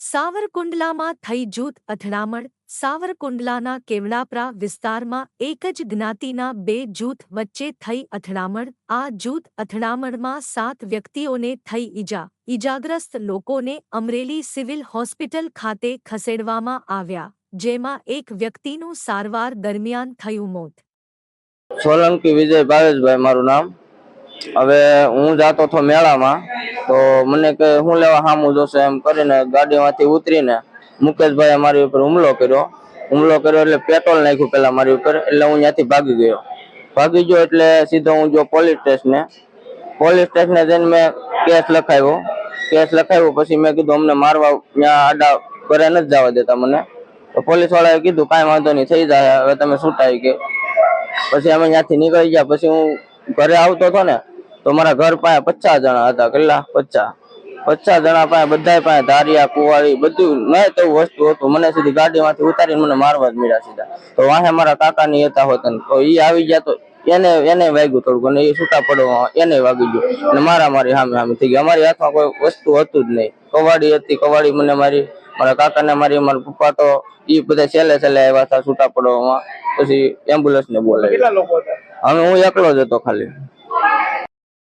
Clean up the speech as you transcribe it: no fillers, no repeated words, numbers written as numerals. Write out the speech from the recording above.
સાવરકુંડલામાં થઈ જૂથ અથડામણ. સાવરકુંડલાના કેવડાપરા વિસ્તારમાં એક જ જ્ઞાતિના બે જૂથ વચ્ચે થઈ અથડામણ. આ જૂથ અથડામણમાં 7 વ્યક્તિઓને થઈ ઈજા. ઈજાગ્રસ્ત લોકોને અમરેલી સિવિલ હોસ્પિટલ ખાતે ખસેડવામાં આવ્યા, જેમાં એક વ્યક્તિનું સારવાર દરમિયાન થયું મોત. સોલંકી વિજય ભાવેશભાઈ મારું નામ। હવે હું જાતો હતો મેળામાં, તો મને કે હું લેવા સામું જોશે એમ કરીને ગાડીમાંથી ઉતરીને મુકેશભાઈ મારી ઉપર હુમલો કર્યો એટલે પેટ્રોલ નાખ્યું પેલા મારી ઉપર, એટલે હું ત્યાંથી ભાગી ગયો એટલે સીધો હું જો પોલીસ સ્ટેશને જઈને મેં કેસ લખાવ્યો। પછી મેં કીધું અમને મારવા ત્યાં આડા ઘરે નથી જવા દેતા મને, તો પોલીસ વાળાએ કીધું કાંઈ વાંધો નહીં, થઈ જાય, હવે તમે છૂટાઈ કે। પછી અમે ત્યાંથી નીકળી ગયા। પછી હું ઘરે આવતો હતો ને, તો મારા ઘર પાસે 50 જણા હતા, કેટલા 50 જણા પાસે, બધા પાસે ધારિયા કુવાડી બધું નહીં તેવું વસ્તુ હતું। મને સીધી ગાડીમાંથી ઉતારીને મને મારવા જ મળ્યા સીધા। તો વાહે મારા કાકાની હતા હોતા, તો એ આવી ગયા, તો એને વાગ્યું થોડુંક, અને એ છૂટા પડવા એને વાગી ગયું, અને મારી સામે થઈ ગઈ। અમારી હાથમાં કોઈ વસ્તુ હતું જ નહીં, કવાડી હતી, કવાડી મને મારી, મારા કાકાને મારી, મારા પપ્પા તો એ બધા છેલ્લે આવ્યા હતા છૂટા પડવામાં। પછી એમ્બ્યુલન્સ ને બોલાવી। અમે હું એકલો જ હતો ખાલી।